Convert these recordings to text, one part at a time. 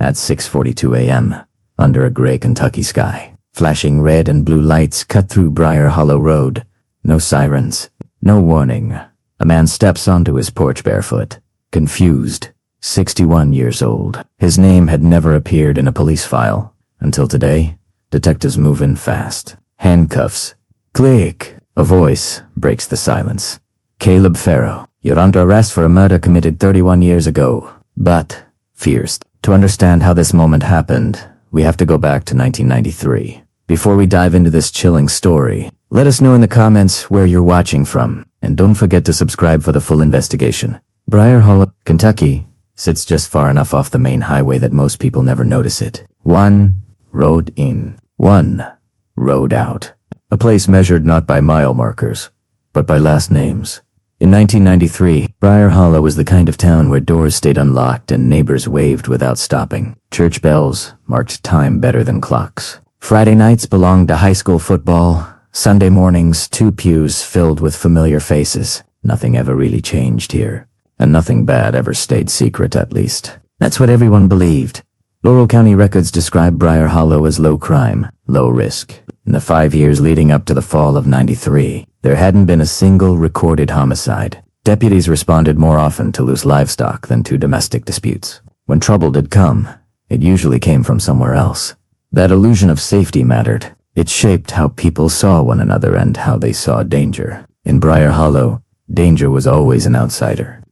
at 6:42 a.m., under a gray Kentucky sky. Flashing red and blue lights cut through Briar Hollow Road. No sirens, no warning. A man steps onto his porch barefoot, confused, 61 years old. His name had never appeared in a police file. Until today, detectives move in fast. Handcuffs. Click. A voice breaks the silence. Caleb Farrow, you're under arrest for a murder committed 31 years ago. But, fierce. To understand how this moment happened, we have to go back to 1993. Before we dive into this chilling story, let us know in the comments where you're watching from, and don't forget to subscribe for the full investigation. Briar Hollow, Kentucky, sits just far enough off the main highway that most people never notice it. One road in, one road out. A place measured not by mile markers, but by last names. In 1993, Briar Hollow was the kind of town where doors stayed unlocked and neighbors waved without stopping. Church bells marked time better than clocks. Friday nights belonged to high school football. Sunday mornings, 2 pews filled with familiar faces. Nothing ever really changed here. And nothing bad ever stayed secret, at least. That's what everyone believed. Laurel County records describe Briar Hollow as low crime, low risk. In the 5 years leading up to the fall of '93, there hadn't been a single recorded homicide. Deputies responded more often to loose livestock than to domestic disputes. When trouble did come, it usually came from somewhere else. That illusion of safety mattered. It shaped how people saw one another and how they saw danger. In Briar Hollow, danger was always an outsider.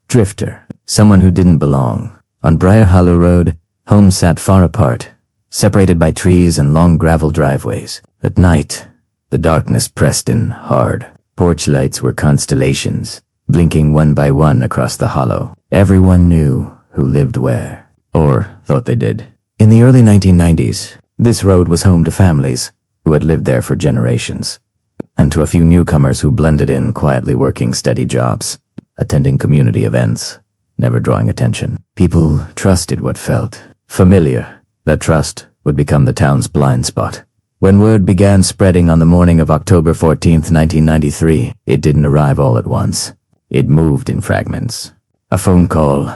Drifter. Someone who didn't belong. On Briar Hollow Road, homes sat far apart, separated by trees and long gravel driveways. At night, the darkness pressed in hard. Porch lights were constellations, blinking one by one across the hollow. Everyone knew who lived where, or thought they did. In the early 1990s, this road was home to families who had lived there for generations, and to a few newcomers who blended in, quietly working steady jobs, attending community events, never drawing attention. People trusted what felt familiar. That trust would become the town's blind spot. When word began spreading on the morning of October 14th, 1993, it didn't arrive all at once. It moved in fragments. A phone call,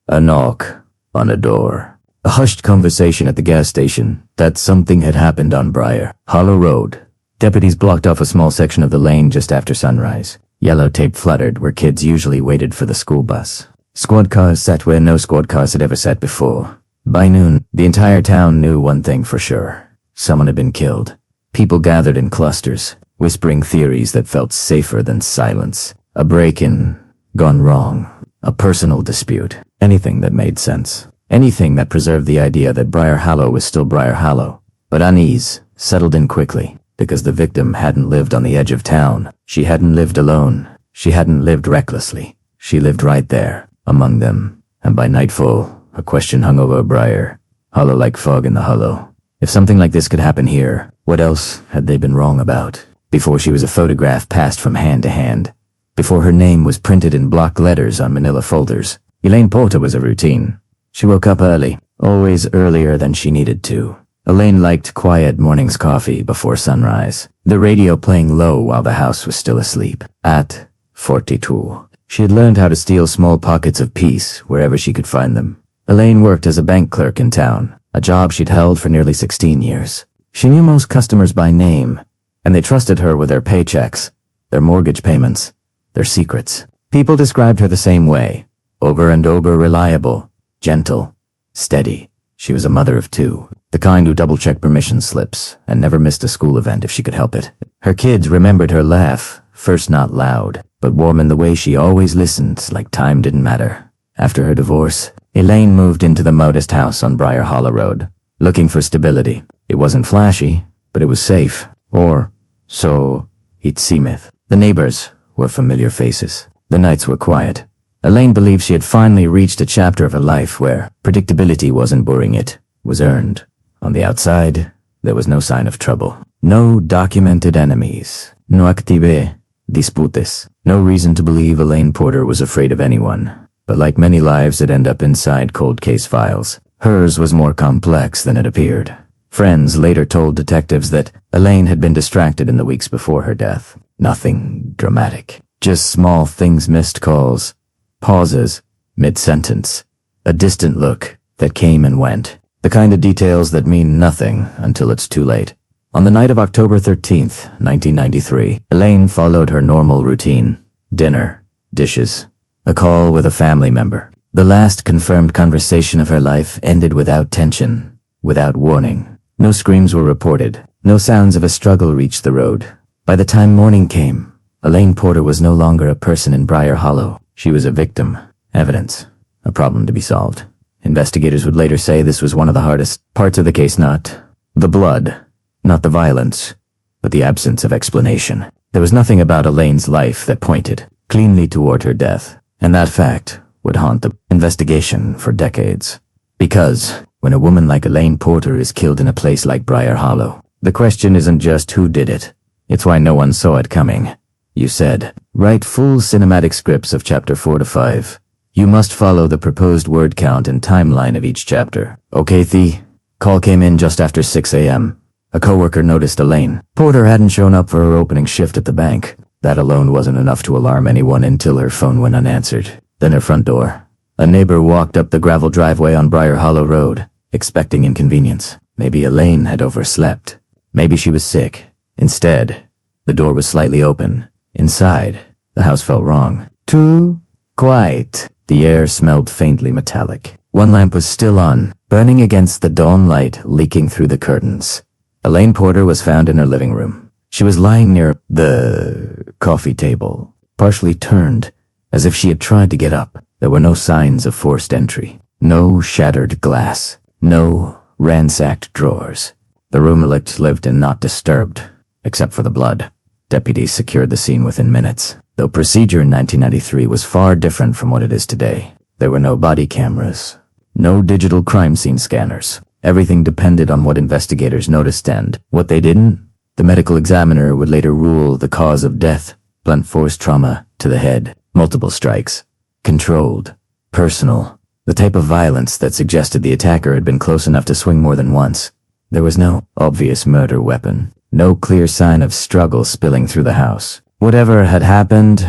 a knock on a door, a hushed conversation at the gas station that something had happened on Briar Hollow Road. Deputies blocked off a small section of the lane just after sunrise. Yellow tape fluttered where kids usually waited for the school bus. Squad cars sat where no squad cars had ever sat before. By noon, the entire town knew one thing for sure. Someone had been killed. People gathered in clusters, whispering theories that felt safer than silence. A break-in gone wrong. A personal dispute. Anything that made sense. Anything that preserved the idea that Briar Hollow was still Briar Hollow. But unease settled in quickly, because the victim hadn't lived on the edge of town. She hadn't lived alone. She hadn't lived recklessly. She lived right there, among them. And by nightfall, a question hung over Briar Hollow like fog in the hollow. If something like this could happen here, what else had they been wrong about? Before she was a photograph passed from hand to hand. Before her name was printed in block letters on manila folders. Elaine Porter was a routine. She woke up early, always earlier than she needed to. Elaine liked quiet morning's coffee before sunrise, the radio playing low while the house was still asleep. At 42, she had learned how to steal small pockets of peace wherever she could find them. Elaine worked as a bank clerk in town, a job she'd held for nearly 16 years. She knew most customers by name, and they trusted her with their paychecks, their mortgage payments, their secrets. People described her the same way, over and over reliable, gentle, steady. She was a mother of 2, the kind who double-checked permission slips and never missed a school event if she could help it. Her kids remembered her laugh, first not loud, but warm in the way she always listened, like time didn't matter. After her divorce, Elaine moved into the modest house on Briar Hollow Road, looking for stability. It wasn't flashy, but it was safe. Or so it seemeth. The neighbors were familiar faces. The nights were quiet. Elaine believed she had finally reached a chapter of her life where predictability wasn't boring, it was earned. On the outside, there was no sign of trouble. No documented enemies. No active disputes. No reason to believe Elaine Porter was afraid of anyone. But like many lives that end up inside cold case files, hers was more complex than it appeared. Friends later told detectives that Elaine had been distracted in the weeks before her death. Nothing dramatic. Just small things, missed calls, pauses, mid-sentence, a distant look that came and went. The kind of details that mean nothing until it's too late. On the night of October 13th, 1993, Elaine followed her normal routine. Dinner, dishes, a call with a family member. The last confirmed conversation of her life ended without tension, without warning. No screams were reported. No sounds of a struggle reached the road. By the time morning came, Elaine Porter was no longer a person in Briar Hollow. She was a victim. Evidence. A problem to be solved. Investigators would later say this was one of the hardest parts of the case, not the blood, not the violence, but the absence of explanation. There was nothing about Elaine's life that pointed cleanly toward her death, and that fact would haunt the investigation for decades. Because when a woman like Elaine Porter is killed in a place like Briar Hollow, the question isn't just who did it, it's why no one saw it coming. You said, write full cinematic scripts of chapter 4 to 5. You must follow the proposed word count and timeline of each chapter. Okay, Thee? Call came in just after 6 a.m. A coworker noticed Elaine Porter hadn't shown up for her opening shift at the bank. That alone wasn't enough to alarm anyone until her phone went unanswered. Then her front door. A neighbor walked up the gravel driveway on Briar Hollow Road, expecting inconvenience. Maybe Elaine had overslept. Maybe she was sick. Instead, the door was slightly open. Inside, the house felt wrong. Too quiet. The air smelled faintly metallic. One lamp was still on, burning against the dawn light leaking through the curtains. Elaine Porter was found in her living room. She was lying near the coffee table, partially turned, as if she had tried to get up. There were no signs of forced entry. No shattered glass. No ransacked drawers. The room looked lived and not disturbed, except for the blood. Deputies secured the scene within minutes. Though procedure in 1993 was far different from what it is today. There were no body cameras, no digital crime scene scanners. Everything depended on what investigators noticed and what they didn't. The medical examiner would later rule the cause of death, blunt force trauma to the head, multiple strikes, controlled, personal, the type of violence that suggested the attacker had been close enough to swing more than once. There was no obvious murder weapon, no clear sign of struggle spilling through the house. Whatever had happened,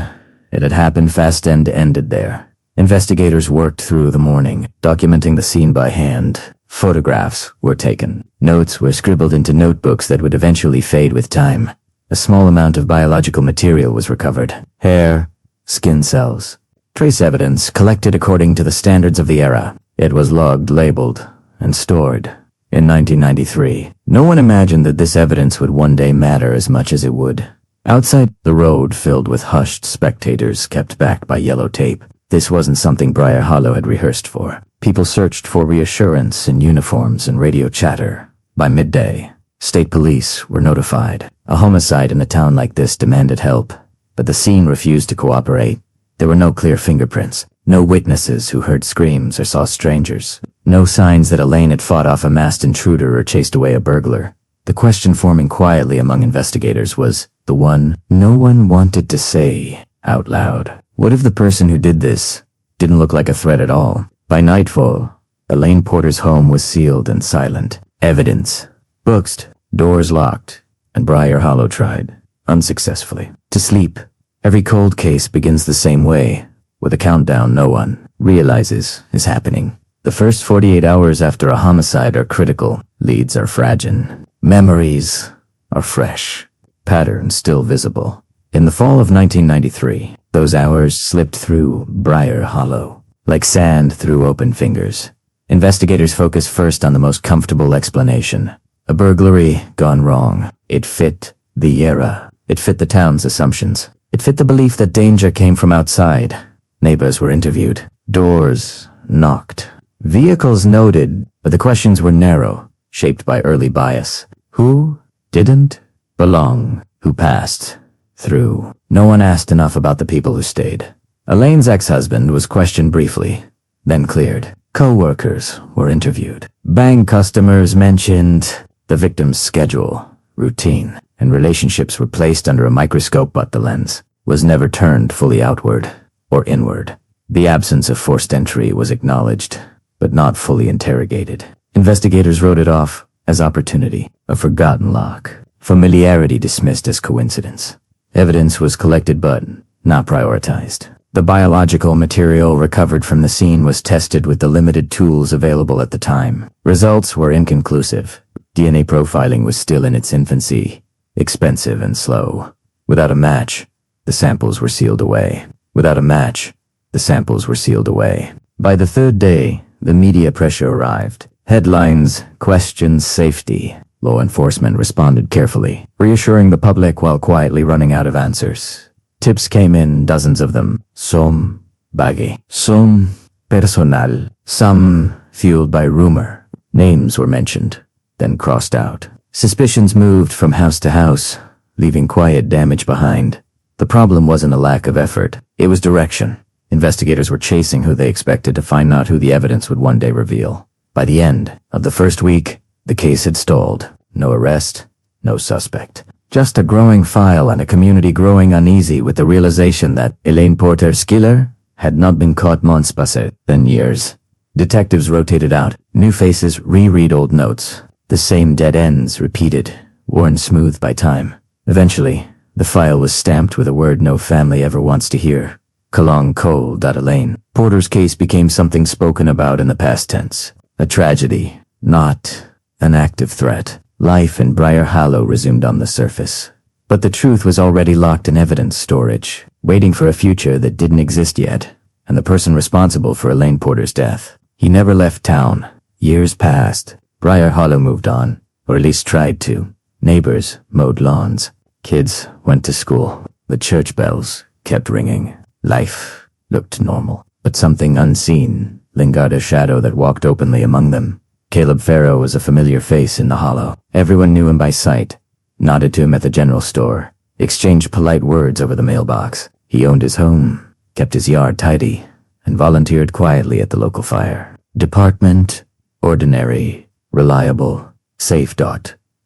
it had happened fast and ended there. Investigators worked through the morning, documenting the scene by hand. Photographs were taken. Notes were scribbled into notebooks that would eventually fade with time. A small amount of biological material was recovered. Hair, skin cells. Trace evidence collected according to the standards of the era. It was logged, labeled, and stored. In 1993, no one imagined that this evidence would one day matter as much as it would. Outside, the road filled with hushed spectators kept back by yellow tape. This wasn't something Briar Hollow had rehearsed for. People searched for reassurance in uniforms and radio chatter. By midday, state police were notified. A homicide in a town like this demanded help, but the scene refused to cooperate. There were no clear fingerprints, no witnesses who heard screams or saw strangers, no signs that Elaine had fought off a masked intruder or chased away a burglar. The question forming quietly among investigators was the one no one wanted to say out loud. What if the person who did this didn't look like a threat at all? By nightfall, Elaine Porter's home was sealed and silent. Evidence boxed, doors locked, and Briar Hollow tried, unsuccessfully, to sleep. Every cold case begins the same way, with a countdown no one realizes is happening. The first 48 hours after a homicide are critical. Leads are fragile. Memories are fresh. Patterns still visible. In the fall of 1993, those hours slipped through Briar Hollow, like sand through open fingers. Investigators focused first on the most comfortable explanation. A burglary gone wrong. It fit the era. It fit the town's assumptions. It fit the belief that danger came from outside. Neighbors were interviewed. Doors knocked. Vehicles noted, but the questions were narrow, shaped by early bias. Who didn't belong? Who passed through? No one asked enough about the people who stayed. Elaine's ex-husband was questioned briefly, then cleared. Co-workers were interviewed. Bank customers mentioned. The victim's schedule, routine, and relationships were placed under a microscope, but the lens was never turned fully outward or inward. The absence of forced entry was acknowledged, but not fully interrogated. Investigators wrote it off as opportunity, a forgotten lock. Familiarity dismissed as coincidence. Evidence was collected but not prioritized. The biological material recovered from the scene was tested with the limited tools available at the time. Results were inconclusive. DNA profiling was still in its infancy, expensive and slow. Without a match, the samples were sealed away. Without a match, the samples were sealed away. By the third day, the media pressure arrived. Headlines questioned safety. Law enforcement responded carefully, reassuring the public while quietly running out of answers. Tips came in, dozens of them. Some baggy, some personal, some fueled by rumor. Names were mentioned, then crossed out. Suspicions moved from house to house, leaving quiet damage behind. The problem wasn't a lack of effort, it was direction. Investigators were chasing who they expected to find out who the evidence would one day reveal. By the end of the first week, the case had stalled. No arrest, no suspect. Just a growing file and a community growing uneasy with the realization that Elaine Porter's killer had not been caught months passé, then years. Detectives rotated out. New faces reread old notes. The same dead ends repeated, worn smooth by time. Eventually, the file was stamped with a word no family ever wants to hear. Kalong Cole. Elaine Porter's case became something spoken about in the past tense. A tragedy, not an active threat. Life in Briar Hollow resumed on the surface. But the truth was already locked in evidence storage, waiting for a future that didn't exist yet, and the person responsible for Elaine Porter's death. He never left town. Years passed. Briar Hollow moved on, or at least tried to. Neighbors mowed lawns. Kids went to school. The church bells kept ringing. Life looked normal, but something unseen lingered, a shadow that walked openly among them. Caleb Farrow was a familiar face in the hollow. Everyone knew him by sight, nodded to him at the general store, exchanged polite words over the mailbox. He owned his home, kept his yard tidy, and volunteered quietly at the local fire department. Ordinary, reliable, safe.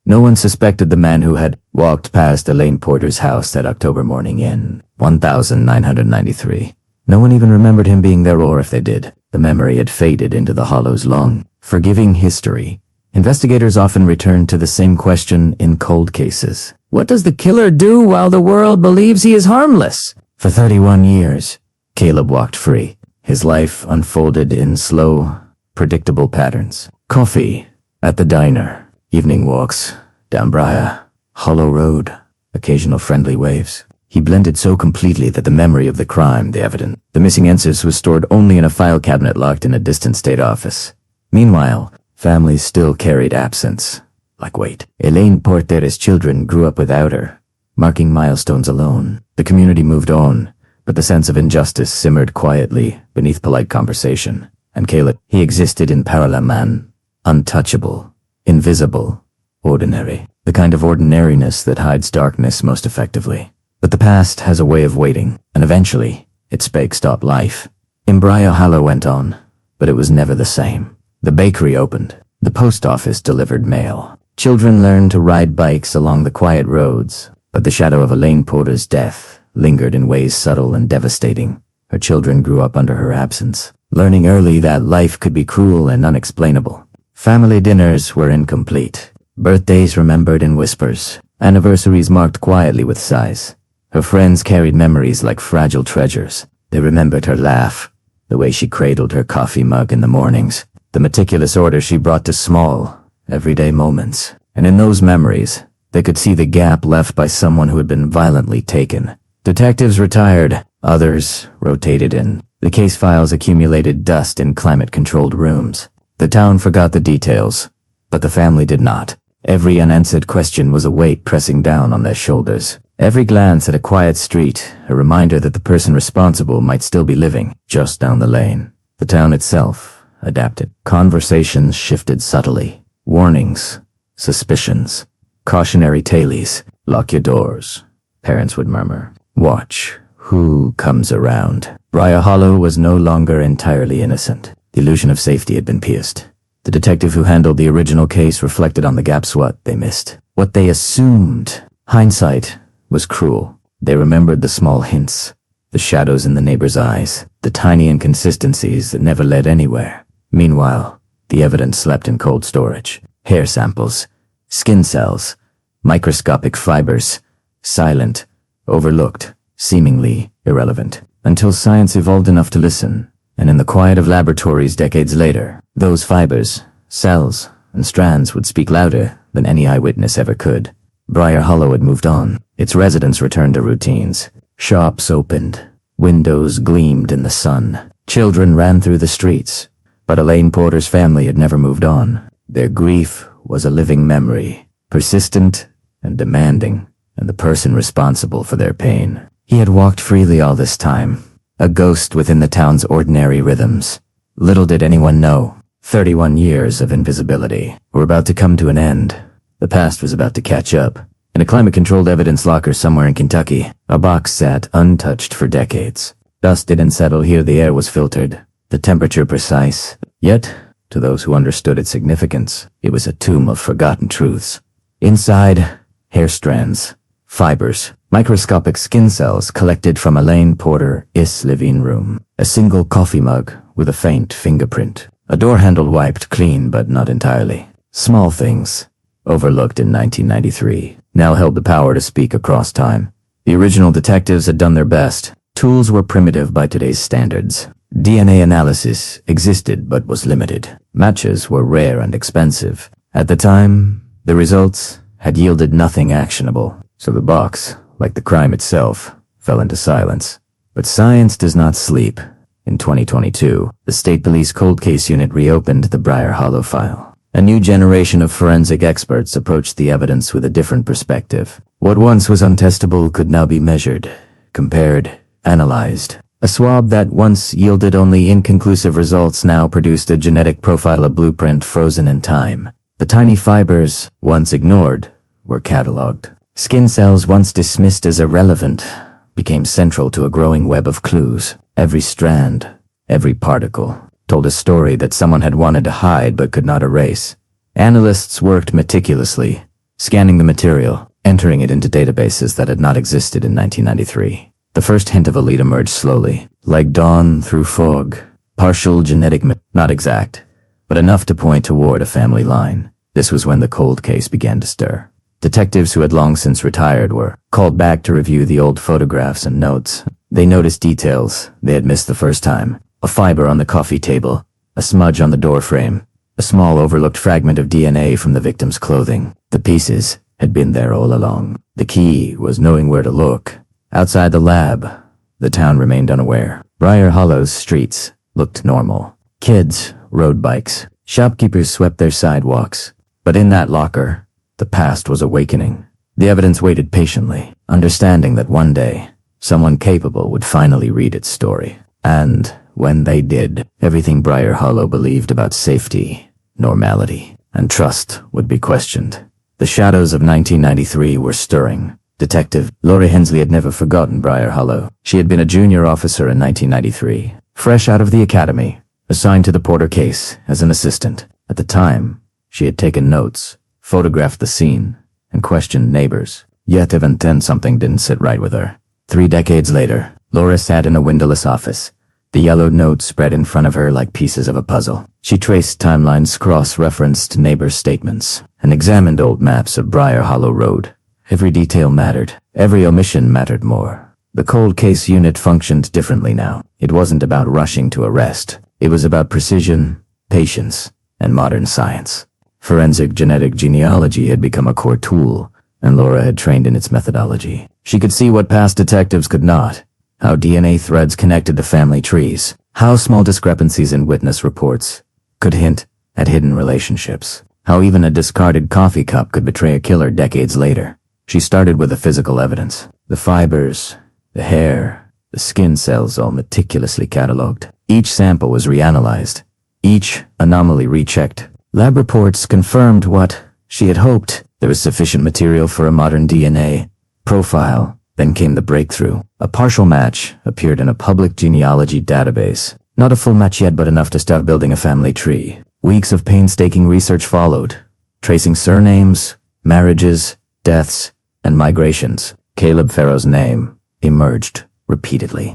No one suspected the man who had walked past Elaine Porter's house that October morning in 1993. No one even remembered him being there, or if they did, the memory had faded into the hollow's long, forgiving history. Investigators often returned to the same question in cold cases. What does the killer do while the world believes he is harmless? For 31 years, Caleb walked free. His life unfolded in slow, predictable patterns. Coffee at the diner, evening walks down Briar Hollow Road, occasional friendly waves. He blended so completely that the memory of the crime, the evidence, the missing answers was stored only in a file cabinet locked in a distant state office. Meanwhile, families still carried absence, like weight. Elaine Porter's children grew up without her, marking milestones alone. The community moved on, but the sense of injustice simmered quietly beneath polite conversation. And Caleb, he existed in parallel man, untouchable, invisible, ordinary. The kind of ordinariness that hides darkness most effectively. But the past has a way of waiting, and eventually, it spake stop life. In Briar Hollow went on, but it was never the same. The bakery opened. The post office delivered mail. Children learned to ride bikes along the quiet roads, but the shadow of Elaine Porter's death lingered in ways subtle and devastating. Her children grew up under her absence, learning early that life could be cruel and unexplainable. Family dinners were incomplete. Birthdays remembered in whispers. Anniversaries marked quietly with sighs. Her friends carried memories like fragile treasures. They remembered her laugh, the way she cradled her coffee mug in the mornings, the meticulous order she brought to small, everyday moments. And in those memories, they could see the gap left by someone who had been violently taken. Detectives retired, others rotated in. The case files accumulated dust in climate-controlled rooms. The town forgot the details, but the family did not. Every unanswered question was a weight pressing down on their shoulders. Every glance at a quiet street, a reminder that the person responsible might still be living just down the lane. The town itself adapted. Conversations shifted subtly. Warnings, suspicions, cautionary tales. Lock your doors, parents would murmur. Watch who comes around. Briar Hollow was no longer entirely innocent. The illusion of safety had been pierced. The detective who handled the original case reflected on the gaps, what they missed, what they assumed. Hindsight was cruel. They remembered the small hints, the shadows in the neighbor's eyes, the tiny inconsistencies that never led anywhere. Meanwhile, the evidence slept in cold storage. Hair samples, skin cells, microscopic fibers, silent, overlooked, seemingly irrelevant. until science evolved enough to listen, and in the quiet of laboratories decades later, those fibers, cells, and strands would speak louder than any eyewitness ever could. Briar Hollow had moved on. Its residents returned to routines. Shops opened. Windows gleamed in the sun. Children ran through the streets. But Elaine Porter's family had never moved on. Their grief was a living memory, persistent and demanding, and the person responsible for their pain. He had walked freely all this time, a ghost within the town's ordinary rhythms. Little did anyone know, 31 years of invisibility were about to come to an end. The past was about to catch up. In a climate-controlled evidence locker somewhere in Kentucky, a box sat untouched for decades. Dust didn't settle here, the air was filtered, the temperature precise. Yet, to those who understood its significance, it was a tomb of forgotten truths. Inside, hair strands, fibers, microscopic skin cells collected from Elaine Porter's living room. A single coffee mug with a faint fingerprint. A door handle wiped clean but not entirely. Small things, overlooked in 1993, now held the power to speak across time. The original detectives had done their best. Tools were primitive by today's standards. DNA analysis existed but was limited. Matches were rare and expensive. At the time, the results had yielded nothing actionable, so the box, like the crime itself, fell into silence. But science does not sleep. In 2022, the State Police Cold Case Unit reopened the Briar Hollow file. A new generation of forensic experts approached the evidence with a different perspective. What once was untestable could now be measured, compared, analyzed. A swab that once yielded only inconclusive results now produced a genetic profile, a blueprint frozen in time. The tiny fibers, once ignored, were catalogued. Skin cells once dismissed as irrelevant became central to a growing web of clues. Every strand, every particle, told a story that someone had wanted to hide but could not erase. Analysts worked meticulously, scanning the material, entering it into databases that had not existed in 1993. The first hint of a lead emerged slowly, like dawn through fog. Partial genetic, not exact, but enough to point toward a family line. This was when the cold case began to stir. Detectives who had long since retired were called back to review the old photographs and notes. They noticed details they had missed the first time. A fiber on the coffee table, a smudge on the door frame, a small overlooked fragment of DNA from the victim's clothing. The pieces had been there all along. The key was knowing where to look. Outside the lab, the town remained unaware. Briar Hollow's streets looked normal. Kids rode bikes. Shopkeepers swept their sidewalks. But in that locker, the past was awakening. The evidence waited patiently, understanding that one day, someone capable would finally read its story. And when they did, everything Briar Hollow believed about safety, normality, and trust would be questioned. The shadows of 1993 were stirring. Detective Lori Hensley had never forgotten Briar Hollow. She had been a junior officer in 1993, fresh out of the academy, assigned to the Porter case as an assistant. At the time, she had taken notes, photographed the scene, and questioned neighbors. Yet even then something didn't sit right with her. 3 decades later, Laura sat in a windowless office. The yellowed notes spread in front of her like pieces of a puzzle. She traced timelines, cross-referenced neighbors' statements, and examined old maps of Briar Hollow Road. Every detail mattered. Every omission mattered more. The cold case unit functioned differently now. It wasn't about rushing to arrest. It was about precision, patience, and modern science. Forensic genetic genealogy had become a core tool, and Laura had trained in its methodology. She could see what past detectives could not. How DNA threads connected to family trees. How small discrepancies in witness reports could hint at hidden relationships. How even a discarded coffee cup could betray a killer decades later. She started with the physical evidence. The fibers, the hair, the skin cells all meticulously catalogued. Each sample was reanalyzed. Each anomaly rechecked. Lab reports confirmed what she had hoped. There was sufficient material for a modern DNA profile. Then came the breakthrough. A partial match appeared in a public genealogy database. Not a full match yet, but enough to start building a family tree. Weeks of painstaking research followed, tracing surnames, marriages, deaths, and migrations. Caleb Farrow's name emerged repeatedly.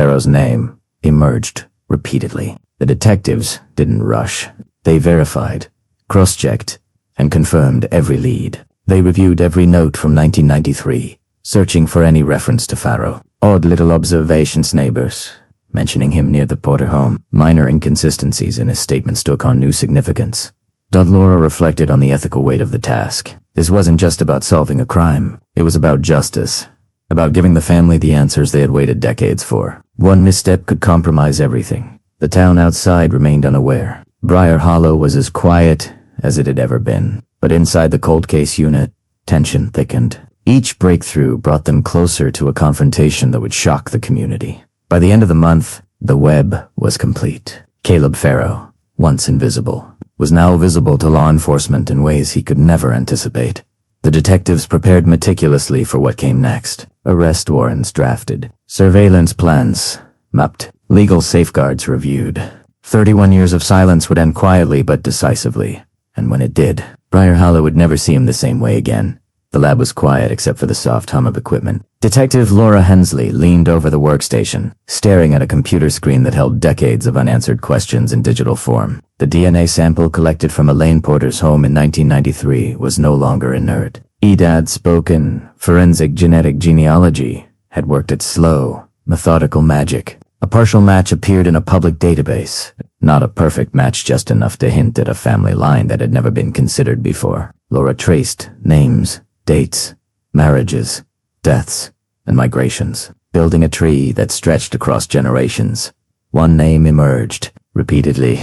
The detectives didn't rush. They verified, cross-checked, and confirmed every lead. They reviewed every note from 1993, searching for any reference to Farrow. Odd little observations, neighbors, mentioning him near the Porter home. Minor inconsistencies in his statements took on new significance. Laura reflected on the ethical weight of the task. This wasn't just about solving a crime. It was about justice. About giving the family the answers they had waited decades for. One misstep could compromise everything. The town outside remained unaware. Briar Hollow was as quiet as it had ever been. But inside the cold case unit, tension thickened. Each breakthrough brought them closer to a confrontation that would shock the community. By the end of the month, the web was complete. Caleb Farrow, once invisible, was now visible to law enforcement in ways he could never anticipate. The detectives prepared meticulously for what came next. Arrest warrants drafted. Surveillance plans mapped. Legal safeguards reviewed. 31 years of silence would end quietly but decisively. And when it did, Briar Hollow would never see him the same way again. The lab was quiet except for the soft hum of equipment. Detective Laura Hensley leaned over the workstation, staring at a computer screen that held decades of unanswered questions in digital form. The DNA sample collected from Elaine Porter's home in 1993 was no longer inert. EDAD's spoken forensic genealogy had worked its slow, methodical magic. A partial match appeared in a public database. Not a perfect match, just enough to hint at a family line that had never been considered before. Laura traced names, dates, marriages, deaths, and migrations, building a tree that stretched across generations. One name emerged, repeatedly: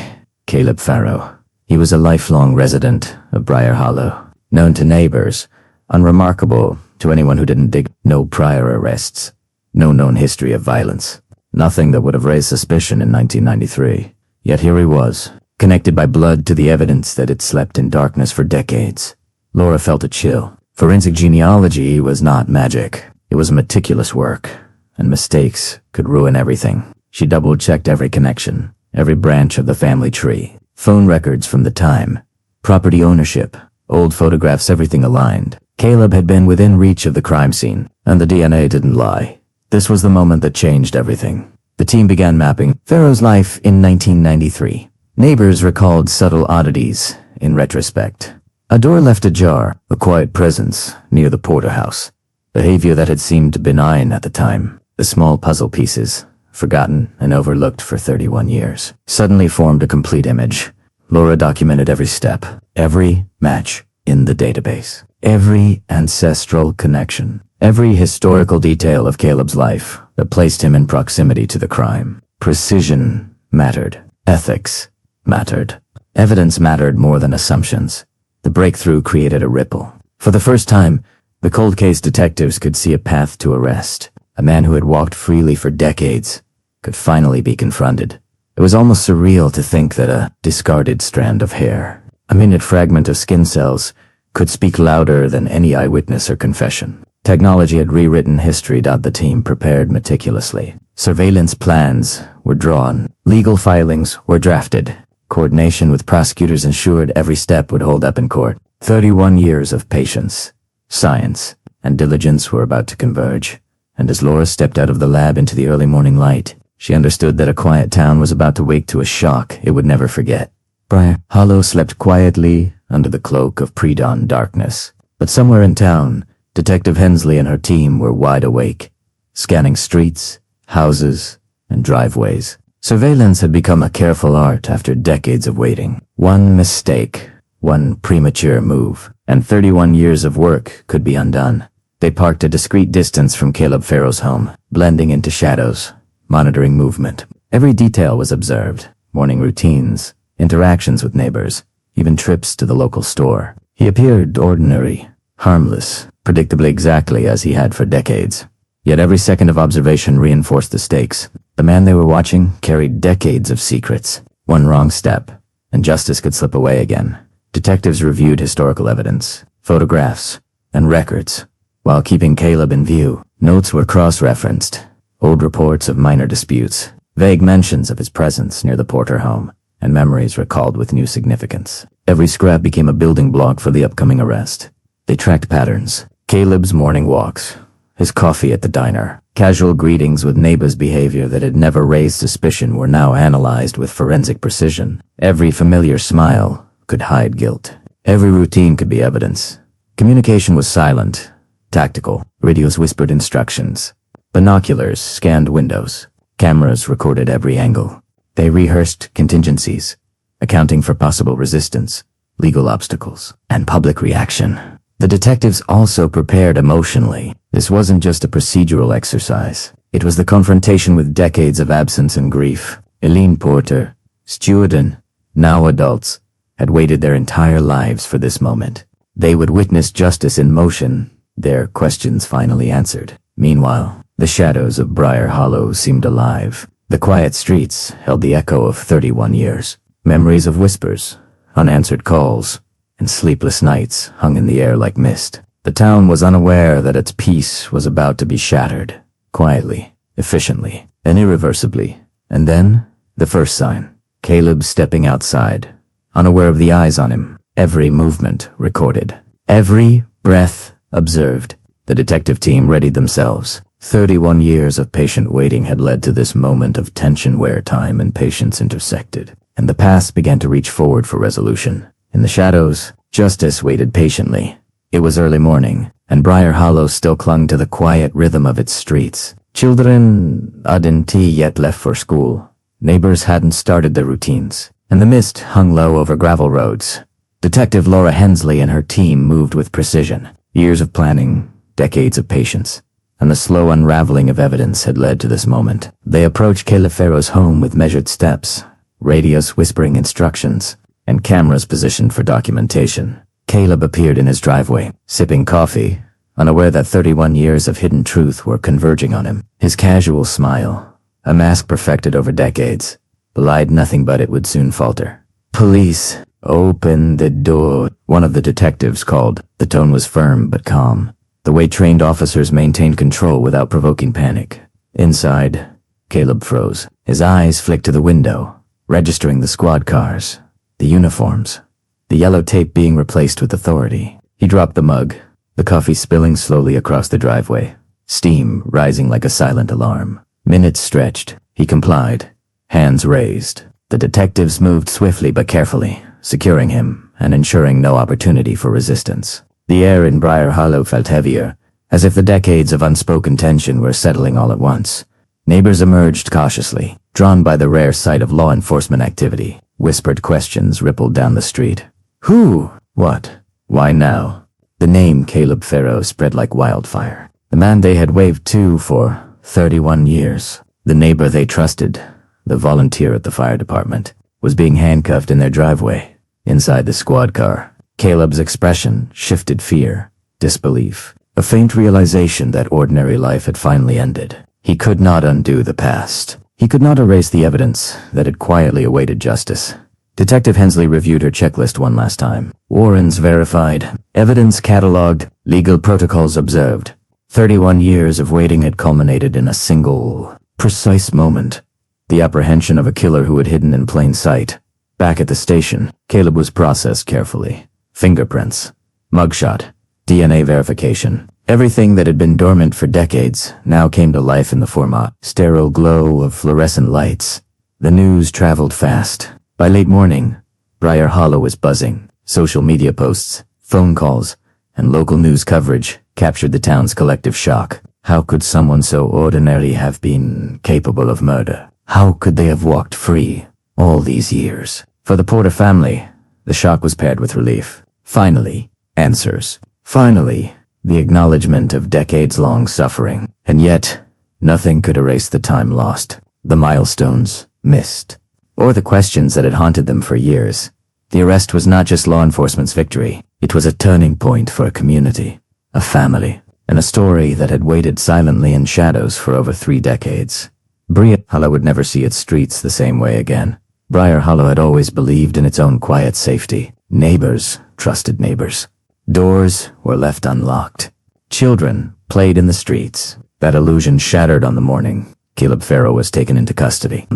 Caleb Farrow. He was a lifelong resident of Briar Hollow, known to neighbors, unremarkable to anyone who didn't dig. No prior arrests, no known history of violence, nothing that would have raised suspicion in 1993. Yet here he was, connected by blood to the evidence that had slept in darkness for decades. Laura felt a chill. Forensic genealogy was not magic. It was meticulous work, and mistakes could ruin everything. She double-checked every connection, every branch of the family tree. Phone records from the time, property ownership, old photographs, everything aligned. Caleb had been within reach of the crime scene, and the DNA didn't lie. This was the moment that changed everything. The team began mapping Farrow's life in 1993. Neighbors recalled subtle oddities in retrospect. A door left ajar, a quiet presence near the Porter house. Behavior that had seemed benign at the time. The small puzzle pieces, forgotten and overlooked for 31 years, suddenly formed a complete image. Laura documented every step, every match in the database, every ancestral connection, every historical detail of Caleb's life that placed him in proximity to the crime. Precision mattered. Ethics mattered. Evidence mattered more than assumptions. The breakthrough created a ripple. For the first time, the cold case detectives could see a path to arrest. A man who had walked freely for decades could finally be confronted. It was almost surreal to think that a discarded strand of hair, a minute fragment of skin cells, could speak louder than any eyewitness or confession. Technology had rewritten history. The team prepared meticulously. Surveillance plans were drawn. Legal filings were drafted. Coordination with prosecutors ensured every step would hold up in court. 31 years of patience, science, and diligence were about to converge. And as Laura stepped out of the lab into the early morning light, she understood that a quiet town was about to wake to a shock it would never forget. Briar Hollow slept quietly under the cloak of pre-dawn darkness. But somewhere in town, Detective Hensley and her team were wide awake, scanning streets, houses, and driveways. Surveillance had become a careful art after decades of waiting. One mistake, one premature move, and 31 years of work could be undone. They parked a discreet distance from Caleb Farrow's home, blending into shadows, monitoring movement. Every detail was observed: morning routines, interactions with neighbors, even trips to the local store. He appeared ordinary, harmless, predictably exactly as he had for decades. Yet every second of observation reinforced the stakes. The man they were watching carried decades of secrets. One wrong step, and justice could slip away again. Detectives reviewed historical evidence, photographs, and records, while keeping Caleb in view. Notes were cross-referenced, old reports of minor disputes, vague mentions of his presence near the Porter home, and memories recalled with new significance. Every scrap became a building block for the upcoming arrest. They tracked patterns: Caleb's morning walks, his coffee at the diner, casual greetings with neighbors' behavior that had never raised suspicion were now analyzed with forensic precision. Every familiar smile could hide guilt. Every routine could be evidence. Communication was silent, tactical. Radios whispered instructions. Binoculars scanned windows. Cameras recorded every angle. They rehearsed contingencies, accounting for possible resistance, legal obstacles, and public reaction. The detectives also prepared emotionally. This wasn't just a procedural exercise. It was the confrontation with decades of absence and grief. Elaine Porter, Stuart and now adults, had waited their entire lives for this moment. They would witness justice in motion, their questions finally answered. Meanwhile, the shadows of Briar Hollow seemed alive. The quiet streets held the echo of 31 years. Memories of whispers, unanswered calls, and sleepless nights hung in the air like mist. The town was unaware that its peace was about to be shattered, quietly, efficiently, and irreversibly. And then, the first sign, Caleb stepping outside, unaware of the eyes on him, every movement recorded, every breath observed. The detective team readied themselves. 31 years of patient waiting had led to this moment of tension where time and patience intersected, and the past began to reach forward for resolution. In the shadows, justice waited patiently. It was early morning, and Briar Hollow still clung to the quiet rhythm of its streets. Children hadn't yet left for school. Neighbors hadn't started their routines, and the mist hung low over gravel roads. Detective Laura Hensley and her team moved with precision. Years of planning, decades of patience, and the slow unraveling of evidence had led to this moment. They approached Caleb Farrow's home with measured steps, radios whispering instructions, and cameras positioned for documentation. Caleb appeared in his driveway, sipping coffee, unaware that 31 years of hidden truth were converging on him. His casual smile, a mask perfected over decades, belied nothing but it would soon falter. "Police, open the door," one of the detectives called. The tone was firm but calm, the way trained officers maintained control without provoking panic. Inside, Caleb froze. His eyes flicked to the window, registering the squad cars, the uniforms, the yellow tape being replaced with authority. He dropped the mug, the coffee spilling slowly across the driveway, steam rising like a silent alarm. Minutes stretched. He complied, hands raised. The detectives moved swiftly but carefully, securing him and ensuring no opportunity for resistance. The air in Briar Hollow felt heavier, as if the decades of unspoken tension were settling all at once. Neighbors emerged cautiously, drawn by the rare sight of law enforcement activity. Whispered questions rippled down the street. Who? What? Why now? The name Caleb Farrow spread like wildfire. The man they had waved to for 31 years. The neighbor they trusted, the volunteer at the fire department, was being handcuffed in their driveway. Inside the squad car, Caleb's expression shifted fear, disbelief, a faint realization that ordinary life had finally ended. He could not undo the past. He could not erase the evidence that had quietly awaited justice. Detective Hensley reviewed her checklist one last time. Warrants verified, evidence catalogued, legal protocols observed. 31 years of waiting had culminated in a single, precise moment. The apprehension of a killer who had hidden in plain sight. Back at the station, Caleb was processed carefully. Fingerprints, mugshot, DNA verification. Everything that had been dormant for decades now came to life in the format. Sterile glow of fluorescent lights. The news traveled fast. By late morning, Briar Hollow was buzzing. Social media posts, phone calls, and local news coverage captured the town's collective shock. How could someone so ordinary have been capable of murder? How could they have walked free all these years? For the Porter family, the shock was paired with relief. Finally, answers. Finally, the acknowledgement of decades-long suffering. And yet, nothing could erase the time lost, the milestones missed, or the questions that had haunted them for years. The arrest was not just law enforcement's victory. It was a turning point for a community, a family, and a story that had waited silently in shadows for over 3 decades. Briar Hollow would never see its streets the same way again. Briar Hollow had always believed in its own quiet safety. Neighbors trusted neighbors. Doors were left unlocked. Children played in the streets. That illusion shattered on the morning Caleb Farrow was taken into custody.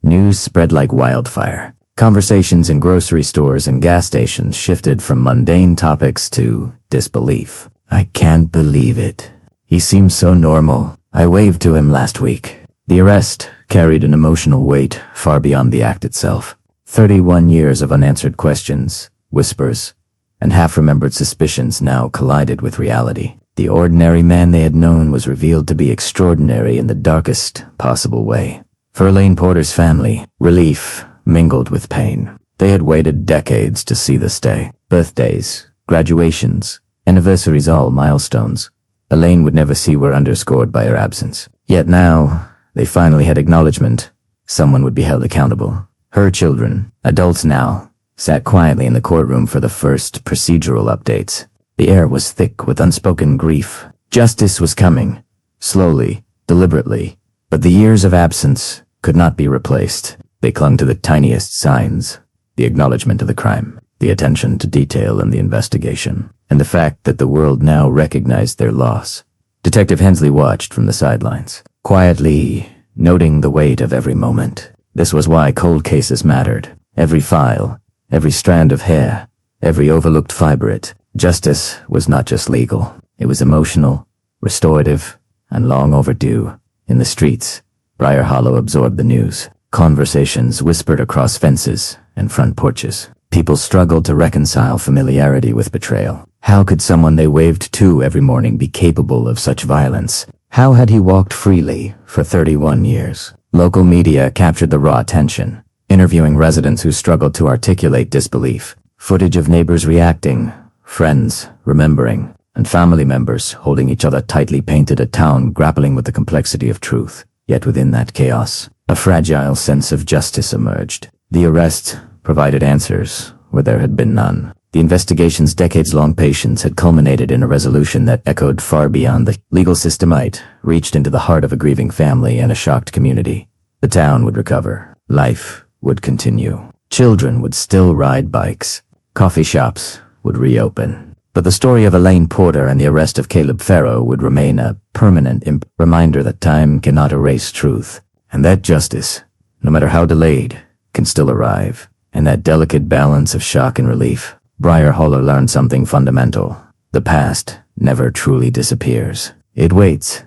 News spread like wildfire. Conversations in grocery stores and gas stations shifted from mundane topics to disbelief. "I can't believe it. He seems so normal. I waved to him last week." The arrest carried an emotional weight far beyond the act itself. 31 years of unanswered questions, whispers, and half-remembered suspicions now collided with reality. The ordinary man they had known was revealed to be extraordinary in the darkest possible way. For Elaine Porter's family, relief mingled with pain. They had waited decades to see this day. Birthdays, graduations, anniversaries, all milestones Elaine would never see were underscored by her absence. Yet now, they finally had acknowledgement. Someone would be held accountable. Her children, adults now, sat quietly in the courtroom for the first procedural updates. The air was thick with unspoken grief. Justice was coming, slowly, deliberately, but the years of absence could not be replaced. They clung to the tiniest signs, the acknowledgement of the crime, the attention to detail in the investigation, and the fact that the world now recognized their loss. Detective Hensley watched from the sidelines, quietly noting the weight of every moment. This was why cold cases mattered. Every file, every strand of hair, every overlooked fibrate. Justice was not just legal. It was emotional, restorative, and long overdue. In the streets, Briar Hollow absorbed the news. Conversations whispered across fences and front porches. People struggled to reconcile familiarity with betrayal. How could someone they waved to every morning be capable of such violence? How had he walked freely for 31 years? Local media captured the raw tension, interviewing residents who struggled to articulate disbelief. Footage of neighbors reacting, friends remembering, and family members holding each other tightly painted a town grappling with the complexity of truth. Yet within that chaos, a fragile sense of justice emerged. The arrest provided answers where there had been none. The investigation's decades-long patience had culminated in a resolution that echoed far beyond the legal system. It reached into the heart of a grieving family and a shocked community. The town would recover. Life would continue. Children would still ride bikes. Coffee shops would reopen. But the story of Elaine Porter and the arrest of Caleb Farrow would remain a permanent reminder that time cannot erase truth, and that justice, no matter how delayed, can still arrive. In that delicate balance of shock and relief, Briar Hollow learned something fundamental. The past never truly disappears. It waits,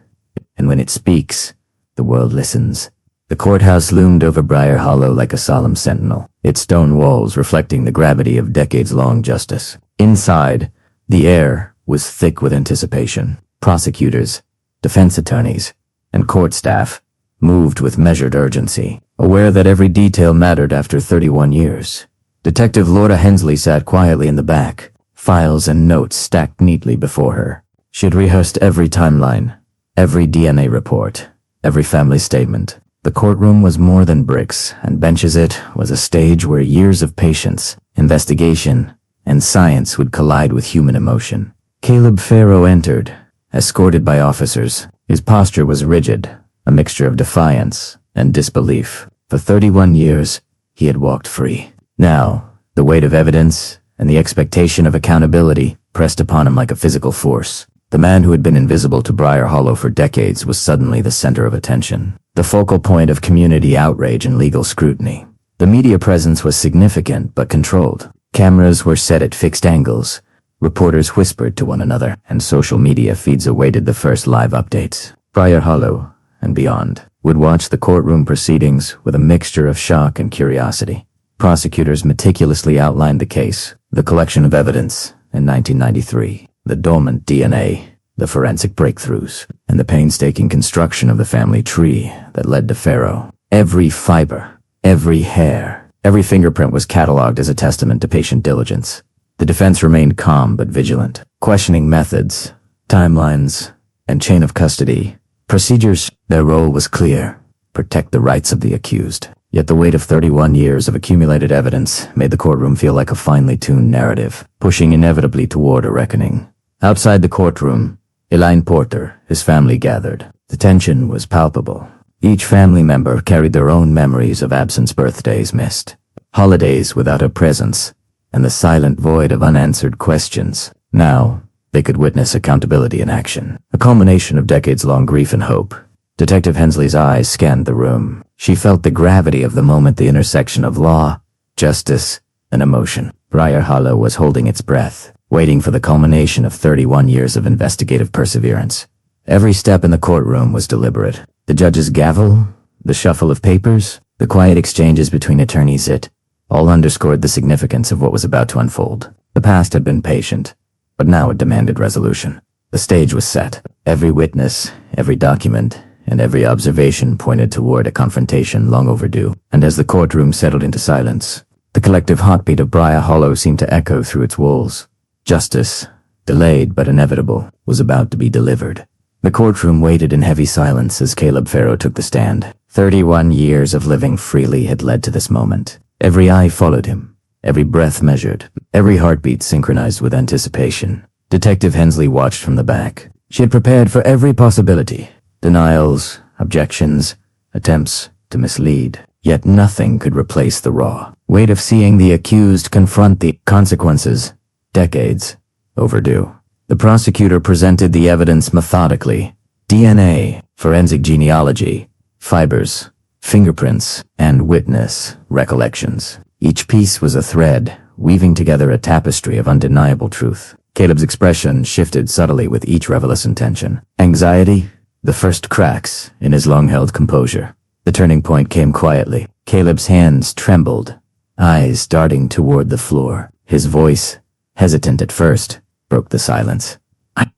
and when it speaks, the world listens. The courthouse loomed over Briar Hollow like a solemn sentinel, its stone walls reflecting the gravity of decades-long justice. Inside, the air was thick with anticipation. Prosecutors, defense attorneys, and court staff moved with measured urgency, aware that every detail mattered after 31 years. Detective Laura Hensley sat quietly in the back, files and notes stacked neatly before her. She had rehearsed every timeline, every DNA report, every family statement. The courtroom was more than bricks and benches. It was a stage where years of patience, investigation, and science would collide with human emotion. Caleb Farrow entered, escorted by officers. His posture was rigid, a mixture of defiance and disbelief. For 31 years, he had walked free. Now, the weight of evidence and the expectation of accountability pressed upon him like a physical force. The man who had been invisible to Briar Hollow for decades was suddenly the center of attention, the focal point of community outrage and legal scrutiny. The media presence was significant but controlled. Cameras were set at fixed angles, reporters whispered to one another, and social media feeds awaited the first live updates. Briar Hollow, and beyond, would watch the courtroom proceedings with a mixture of shock and curiosity. Prosecutors meticulously outlined the case, the collection of evidence in 1993, the dormant DNA, the forensic breakthroughs, and the painstaking construction of the family tree that led to Farrow. Every fiber, every hair, every fingerprint was cataloged as a testament to patient diligence. The defense remained calm but vigilant, questioning methods, timelines, and chain of custody. Procedures. Their role was clear: protect the rights of the accused. Yet the weight of 31 years of accumulated evidence made the courtroom feel like a finely tuned narrative, pushing inevitably toward a reckoning. Outside the courtroom, Elaine Porter, his family gathered. The tension was palpable. Each family member carried their own memories of absence, birthdays missed, holidays without her presence, and the silent void of unanswered questions. Now, they could witness accountability in action, a culmination of decades-long grief and hope. Detective Hensley's eyes scanned the room. She felt the gravity of the moment, the intersection of law, justice, and emotion. Briar Hollow was holding its breath, waiting for the culmination of 31 years of investigative perseverance. Every step in the courtroom was deliberate. The judge's gavel, the shuffle of papers, the quiet exchanges between attorneys, it all underscored the significance of what was about to unfold. The past had been patient, but now it demanded resolution. The stage was set. Every witness, every document, and every observation pointed toward a confrontation long overdue. And as the courtroom settled into silence, the collective heartbeat of Briar Hollow seemed to echo through its walls. Justice, delayed but inevitable, was about to be delivered. The courtroom waited in heavy silence as Caleb Farrow took the stand. 31 years of living freely had led to this moment. Every eye followed him, every breath measured, every heartbeat synchronized with anticipation. Detective Hensley watched from the back. She had prepared for every possibility. Denials, objections, attempts to mislead. Yet nothing could replace the raw weight of seeing the accused confront the consequences, decades overdue. The prosecutor presented the evidence methodically. DNA, forensic genealogy, fibers, fingerprints, and witness recollections. Each piece was a thread, weaving together a tapestry of undeniable truth. Caleb's expression shifted subtly with each revelation tension. Anxiety, the first cracks in his long-held composure. The turning point came quietly. Caleb's hands trembled, eyes darting toward the floor. His voice, hesitant at first, broke the silence.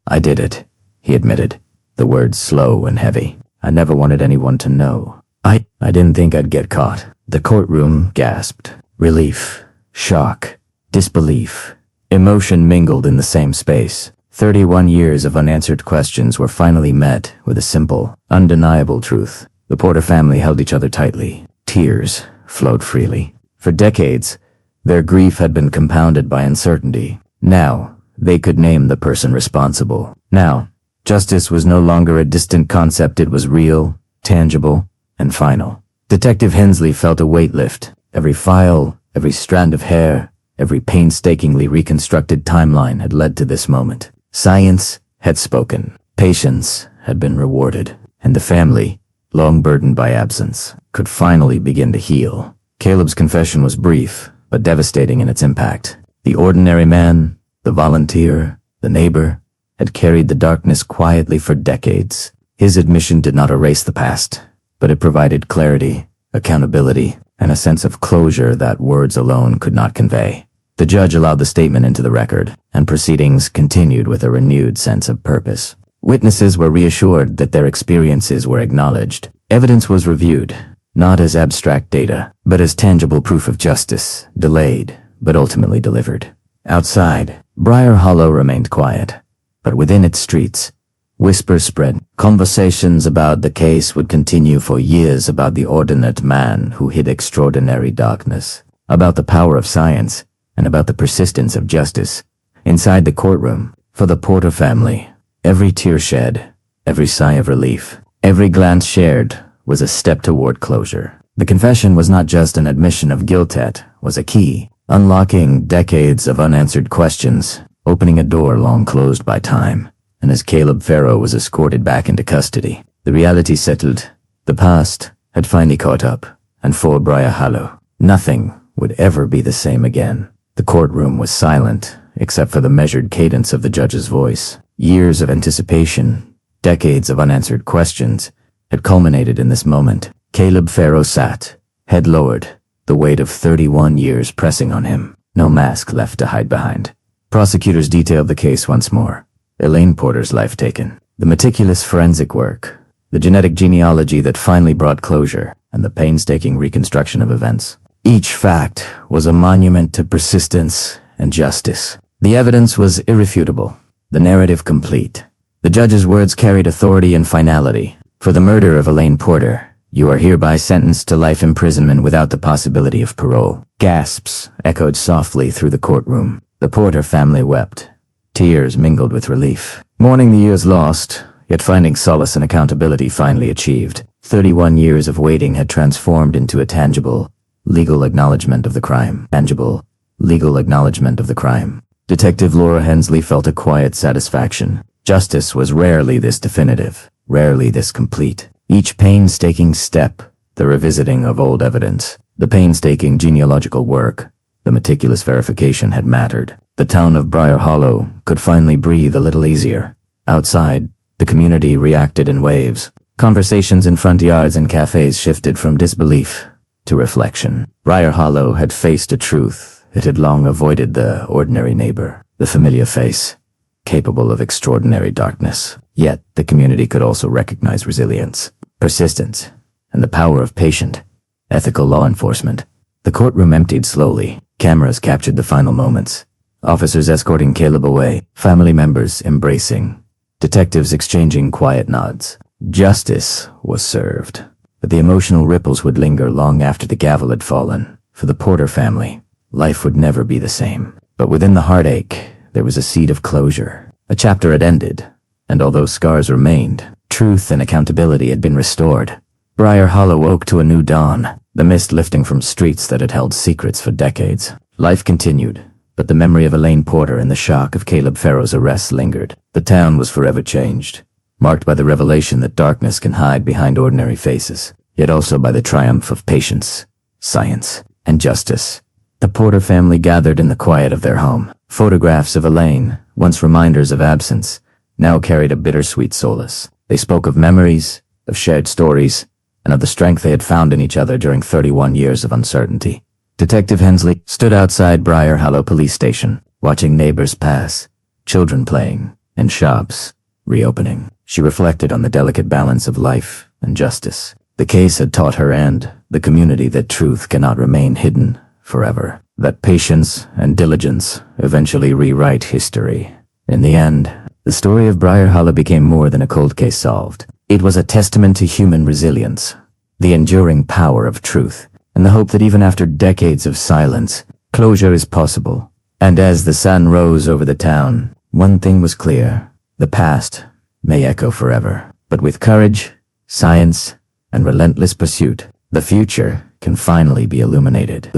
I did it, he admitted, the words slow and heavy. I never wanted anyone to know. I didn't think I'd get caught. The courtroom gasped. Relief, shock, disbelief. Emotion mingled in the same space. 31 years of unanswered questions were finally met with a simple, undeniable truth. The Porter family held each other tightly. Tears flowed freely. For decades, their grief had been compounded by uncertainty. Now, they could name the person responsible. Now, justice was no longer a distant concept. It was real, tangible, and final. Detective Hensley felt a weight lift. Every file, every strand of hair, every painstakingly reconstructed timeline had led to this moment. Science had spoken. Patience had been rewarded. And the family, long burdened by absence, could finally begin to heal. Caleb's confession was brief, but devastating in its impact. The ordinary man, the volunteer, the neighbor, had carried the darkness quietly for decades. His admission did not erase the past, but it provided clarity, accountability, and a sense of closure that words alone could not convey. The judge allowed the statement into the record, and proceedings continued with a renewed sense of purpose. Witnesses were reassured that their experiences were acknowledged. Evidence was reviewed, not as abstract data, but as tangible proof of justice, delayed, but ultimately delivered. Outside, Briar Hollow remained quiet, but within its streets, whispers spread. Conversations about the case would continue for years, about the ordinate man who hid extraordinary darkness, about the power of science, and about the persistence of justice. Inside the courtroom, for the Porter family, every tear shed, every sigh of relief, every glance shared was a step toward closure. The confession was not just an admission of guilt, it was a key, unlocking decades of unanswered questions, opening a door long closed by time. And as Caleb Farrow was escorted back into custody, the reality settled. The past had finally caught up, and for Briar Hollow, nothing would ever be the same again. The courtroom was silent, except for the measured cadence of the judge's voice. Years of anticipation, decades of unanswered questions, had culminated in this moment. Caleb Farrow sat, head lowered, the weight of 31 years pressing on him, no mask left to hide behind. Prosecutors detailed the case once more. Elaine Porter's life taken, the meticulous forensic work, the genetic genealogy that finally brought closure, and the painstaking reconstruction of events. Each fact was a monument to persistence and justice. The evidence was irrefutable, the narrative complete. The judge's words carried authority and finality. For the murder of Elaine Porter, you are hereby sentenced to life imprisonment without the possibility of parole. Gasps echoed softly through the courtroom. The Porter family wept. Tears mingled with relief. Mourning the years lost, yet finding solace and accountability finally achieved. 31 years of waiting had transformed into a tangible, legal acknowledgement of the crime. Tangible, legal acknowledgement of the crime. Detective Laura Hensley felt a quiet satisfaction. Justice was rarely this definitive, rarely this complete. Each painstaking step, the revisiting of old evidence, the painstaking genealogical work, the meticulous verification had mattered. The town of Briar Hollow could finally breathe a little easier. Outside, the community reacted in waves. Conversations in front yards and cafes shifted from disbelief to reflection. Briar Hollow had faced a truth it had long avoided: the ordinary neighbor, the familiar face, capable of extraordinary darkness. Yet, the community could also recognize resilience, persistence, and the power of patient, ethical law enforcement. The courtroom emptied slowly. Cameras captured the final moments. Officers escorting Caleb away, family members embracing, detectives exchanging quiet nods. Justice was served, but the emotional ripples would linger long after the gavel had fallen. For the Porter family, life would never be the same. But within the heartache, there was a seed of closure. A chapter had ended, and although scars remained, truth and accountability had been restored. Briar Hollow woke to a new dawn, the mist lifting from streets that had held secrets for decades. Life continued, but the memory of Elaine Porter and the shock of Caleb Farrow's arrest lingered. The town was forever changed, marked by the revelation that darkness can hide behind ordinary faces, yet also by the triumph of patience, science, and justice. The Porter family gathered in the quiet of their home. Photographs of Elaine, once reminders of absence, now carried a bittersweet solace. They spoke of memories, of shared stories, and of the strength they had found in each other during 31 years of uncertainty. Detective Hensley stood outside Briar Hollow Police Station, watching neighbors pass, children playing, and shops reopening. She reflected on the delicate balance of life and justice. The case had taught her and the community that truth cannot remain hidden forever, that patience and diligence eventually rewrite history. In the end, the story of Briar Hollow became more than a cold case solved. It was a testament to human resilience, the enduring power of truth, and the hope that even after decades of silence, closure is possible. And as the sun rose over the town, one thing was clear: the past may echo forever, but with courage, science, and relentless pursuit, the future can finally be illuminated.